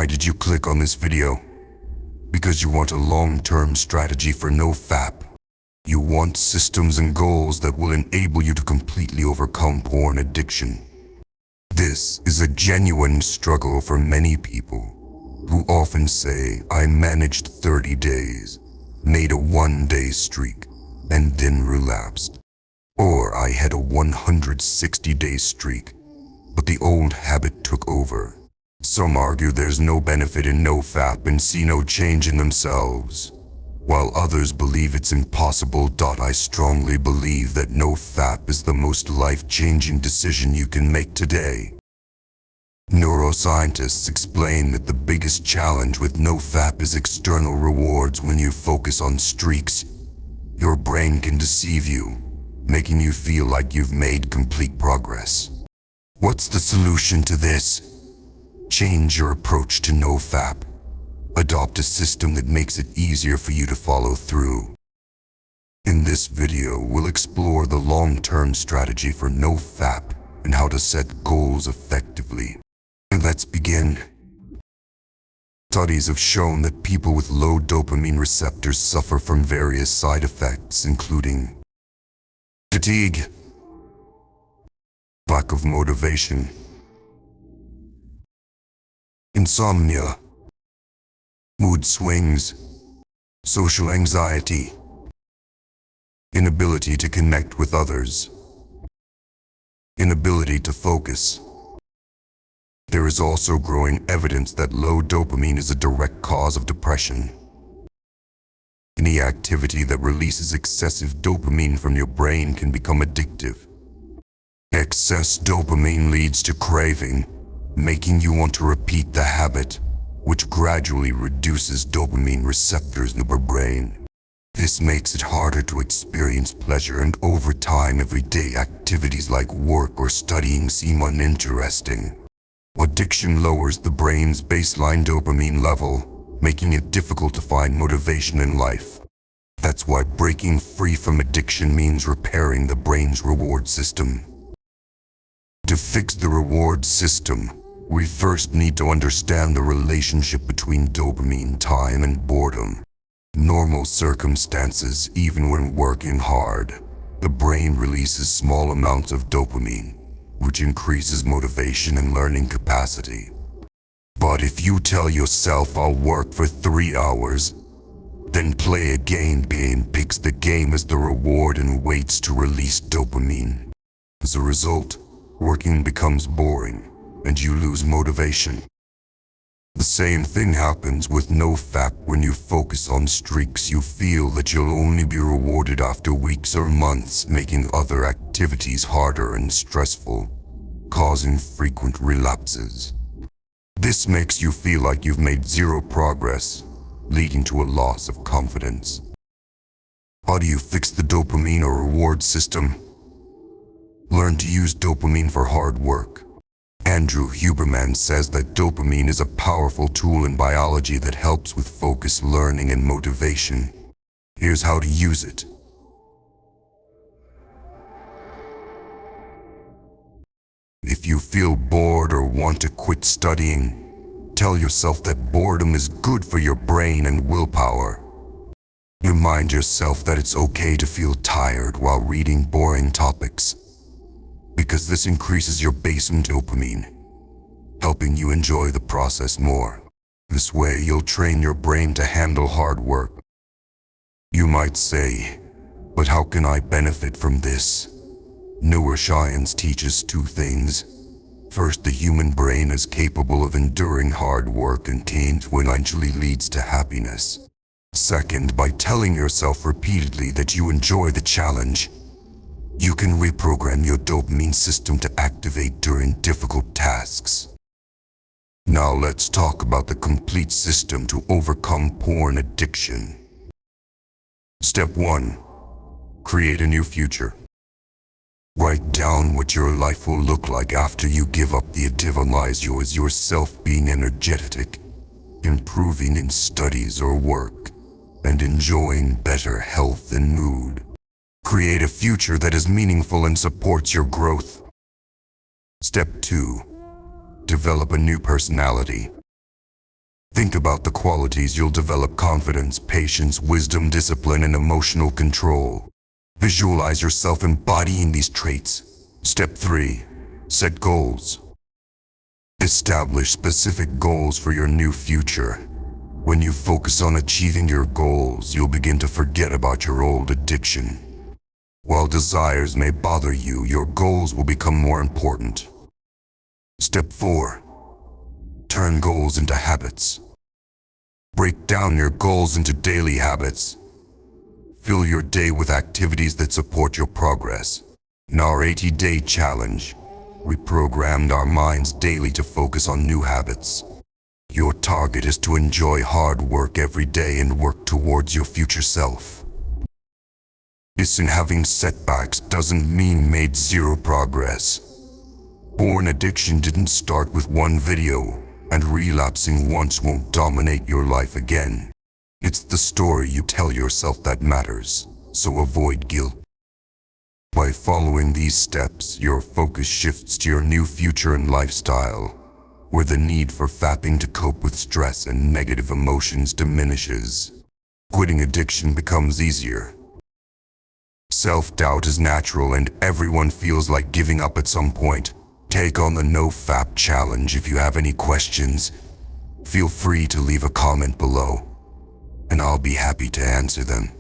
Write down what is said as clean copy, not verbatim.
Why did you click on this video? Because you want a long-term strategy for no fap. You want systems and goals that will enable you to completely overcome porn addiction. This is a genuine struggle for many people who often say, I managed 30 days, made a 1-day streak, and then relapsed. Or I had a 160-day streak, but the old habit took over. Some argue there's no benefit in no fap and see no change in themselves, while others believe it's impossible. I strongly believe that no fap is the most life-changing decision you can make today. Neuroscientists explain that the biggest challenge with no fap is external rewards. When you focus on streaks, your brain can deceive you, making you feel like you've made complete progress. What's the solution to this? Change your approach to no fap. Adopt a system that makes it easier for you to follow through. In this video, we'll explore the long-term strategy for no fap and how to set goals effectively. Let's begin. Studies have shown that people with low dopamine receptors suffer from various side effects, including fatigue, lack of motivation, insomnia, mood swings, social anxiety, inability to connect with others, inability to focus. There is also growing evidence that low dopamine is a direct cause of depression. Any activity that releases excessive dopamine from your brain can become addictive. Excess dopamine leads to craving, making you want to repeat the habit, which gradually reduces dopamine receptors in your brain. This makes it harder to experience pleasure, and over time, everyday activities like work or studying seem uninteresting. Addiction lowers the brain's baseline dopamine level, making it difficult to find motivation in life. That's why breaking free from addiction means repairing the brain's reward system. To fix the reward system, we first need to understand the relationship between dopamine, time, and boredom. Normal circumstances, even when working hard, the brain releases small amounts of dopamine, which increases motivation and learning capacity. But if you tell yourself, I'll work for 3 hours, then play a game, brain picks the game as the reward and waits to release dopamine. As a result, working becomes boring, and you lose motivation. The same thing happens with no fap. When you focus on streaks, you feel that you'll only be rewarded after weeks or months, making other activities harder and stressful, causing frequent relapses. This makes you feel like you've made zero progress, leading to a loss of confidence. How do you fix the dopamine or reward system? Learn to use dopamine for hard work. Andrew Huberman says that dopamine is a powerful tool in biology that helps with focus, learning, and motivation. Here's how to use it. If you feel bored or want to quit studying, tell yourself that boredom is good for your brain and willpower. Remind yourself that it's okay to feel tired while reading boring topics, because this increases your baseline dopamine, helping you enjoy the process more. This way, you'll train your brain to handle hard work. You might say, but how can I benefit from this? Neuroscience teaches 2 things. First, the human brain is capable of enduring hard work and change, which eventually leads to happiness. Second, by telling yourself repeatedly that you enjoy the challenge, you can reprogram your dopamine system to activate during difficult tasks. Now let's talk about the complete system to overcome porn addiction. Step 1. Create a new future. Write down what your life will look like after you give up the addiction. Visualize you as yourself being energetic, improving in studies or work, and enjoying better health and mood. Create a future that is meaningful and supports your growth. Step 2. Develop a new personality. think about the qualities, you'll develop confidence, patience, wisdom, discipline, and emotional control. Visualize yourself embodying these traits. Step 3. Set goals. Establish specific goals for your new future. When you focus on achieving your goals, you'll begin to forget about your old addiction. While desires may bother you, your goals will become more important. Step 4. Turn goals into habits. Break down your goals into daily habits. Fill your day with activities that support your progress. In our 80-day challenge, we programmed our minds daily to focus on new habits. Your target is to enjoy hard work every day and work towards your future self. Listen, having setbacks doesn't mean made zero progress. Porn addiction didn't start with one video, and relapsing once won't dominate your life again. It's the story you tell yourself that matters, so avoid guilt. By following these steps, your focus shifts to your new future and lifestyle, where the need for fapping to cope with stress and negative emotions diminishes. Quitting addiction becomes easier. Self-doubt is natural and everyone feels like giving up at some point. Take on the No Fap Challenge. If you have any questions, feel free to leave a comment below, and I'll be happy to answer them.